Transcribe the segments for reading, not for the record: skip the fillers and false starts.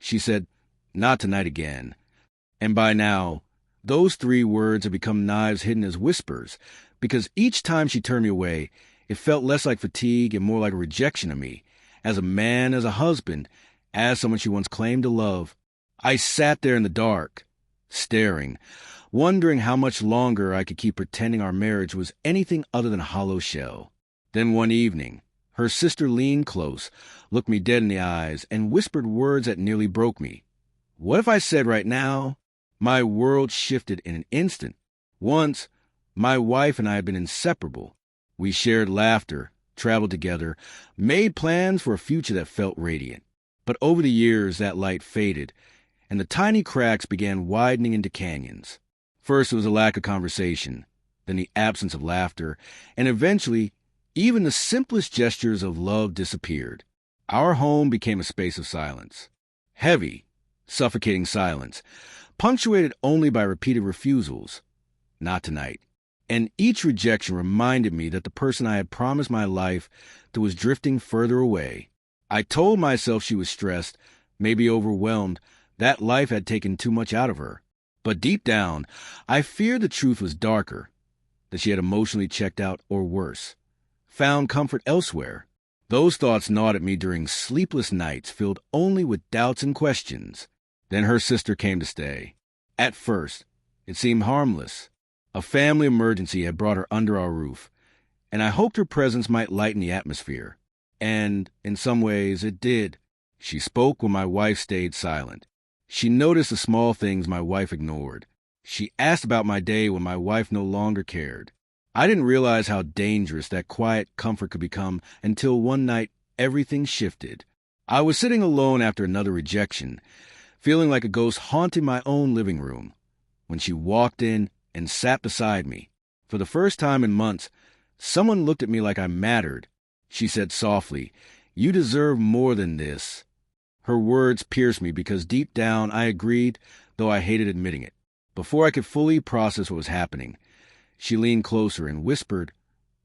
She said, "Not tonight again." And by now, those 3 words had become knives hidden as whispers, because each time she turned me away, it felt less like fatigue and more like a rejection of me, as a man, as a husband, as someone she once claimed to love. I sat there in the dark, staring, wondering how much longer I could keep pretending our marriage was anything other than a hollow shell. Then one evening, her sister leaned close, looked me dead in the eyes, and whispered words that nearly broke me. What if I said right now? My world shifted in an instant. Once, my wife and I had been inseparable. We shared laughter, traveled together, made plans for a future that felt radiant. But over the years, that light faded, and the tiny cracks began widening into canyons. First, it was a lack of conversation, then the absence of laughter, and eventually, even the simplest gestures of love disappeared. Our home became a space of silence. Heavy, suffocating silence, punctuated only by repeated refusals. Not tonight. And each rejection reminded me that the person I had promised my life to was drifting further away. I told myself she was stressed, maybe overwhelmed, that life had taken too much out of her. But deep down, I feared the truth was darker, that she had emotionally checked out, or worse, found comfort elsewhere. Those thoughts gnawed at me during sleepless nights filled only with doubts and questions. Then her sister came to stay. At first, it seemed harmless. A family emergency had brought her under our roof, and I hoped her presence might lighten the atmosphere. And, in some ways, it did. She spoke when my wife stayed silent. She noticed the small things my wife ignored. She asked about my day when my wife no longer cared. I didn't realize how dangerous that quiet comfort could become until one night everything shifted. I was sitting alone after another rejection, feeling like a ghost haunting my own living room, when she walked in and sat beside me. For the first time in months, someone looked at me like I mattered. She said softly, "You deserve more than this." Her words pierced me because deep down I agreed, though I hated admitting it. Before I could fully process what was happening, she leaned closer and whispered,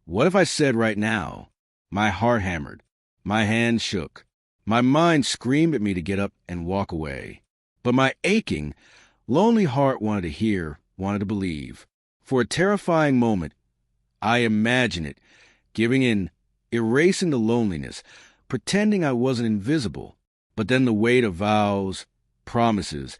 "What if I said right now?" My heart hammered. My hands shook. My mind screamed at me to get up and walk away. But my aching, lonely heart wanted to hear, wanted to believe. For a terrifying moment, I imagined it, giving in, erasing the loneliness, pretending I wasn't invisible. But then the weight of vows, promises,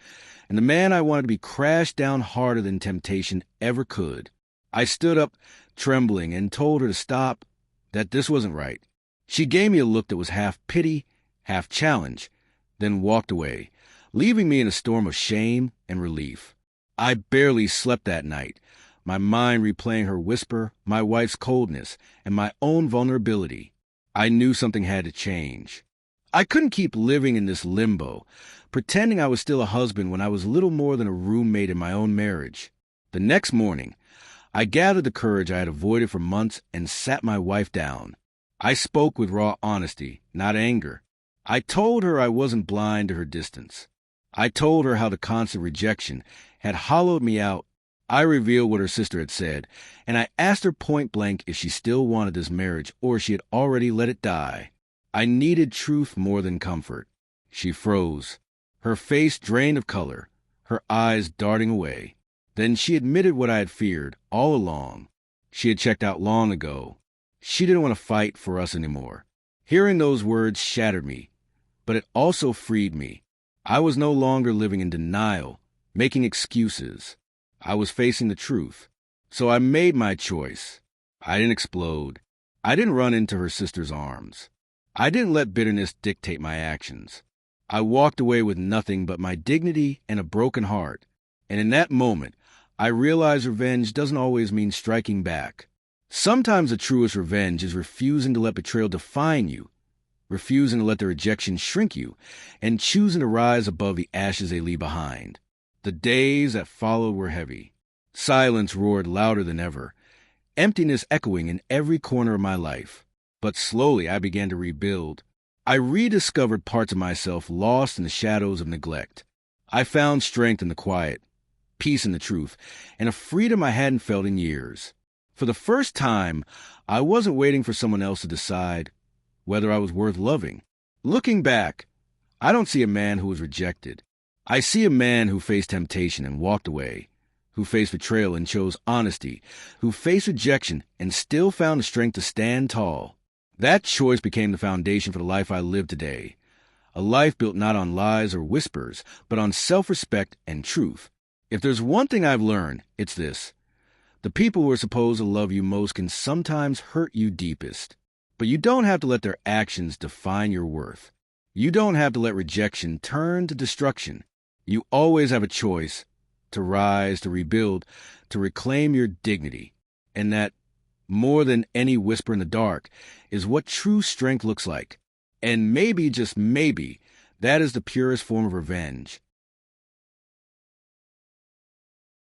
and the man I wanted to be crashed down harder than temptation ever could. I stood up, trembling, and told her to stop, that this wasn't right. She gave me a look that was half pity, half challenge, then walked away, leaving me in a storm of shame and relief. I barely slept that night, my mind replaying her whisper, my wife's coldness, and my own vulnerability. I knew something had to change. I couldn't keep living in this limbo, pretending I was still a husband when I was little more than a roommate in my own marriage. The next morning, I gathered the courage I had avoided for months and sat my wife down. I spoke with raw honesty, not anger. I told her I wasn't blind to her distance. I told her how the constant rejection had hollowed me out. I revealed what her sister had said, and I asked her point blank if she still wanted this marriage or she had already let it die. I needed truth more than comfort. She froze, her face drained of color, her eyes darting away. Then she admitted what I had feared all along. She had checked out long ago. She didn't want to fight for us anymore. Hearing those words shattered me, but it also freed me. I was no longer living in denial, making excuses. I was facing the truth. So I made my choice. I didn't explode. I didn't run into her sister's arms. I didn't let bitterness dictate my actions. I walked away with nothing but my dignity and a broken heart. And in that moment, I realized revenge doesn't always mean striking back. Sometimes the truest revenge is refusing to let betrayal define you, refusing to let the rejection shrink you, and choosing to rise above the ashes they leave behind. The days that followed were heavy. Silence roared louder than ever, emptiness echoing in every corner of my life. But slowly I began to rebuild. I rediscovered parts of myself lost in the shadows of neglect. I found strength in the quiet, peace in the truth, and a freedom I hadn't felt in years. For the first time, I wasn't waiting for someone else to decide whether I was worth loving. Looking back, I don't see a man who was rejected. I see a man who faced temptation and walked away, who faced betrayal and chose honesty, who faced rejection and still found the strength to stand tall. That choice became the foundation for the life I live today. A life built not on lies or whispers, but on self-respect and truth. If there's one thing I've learned, it's this. The people who are supposed to love you most can sometimes hurt you deepest. But you don't have to let their actions define your worth. You don't have to let rejection turn to destruction. You always have a choice to rise, to rebuild, to reclaim your dignity. And that, more than any whisper in the dark, is what true strength looks like. And maybe, just maybe, that is the purest form of revenge.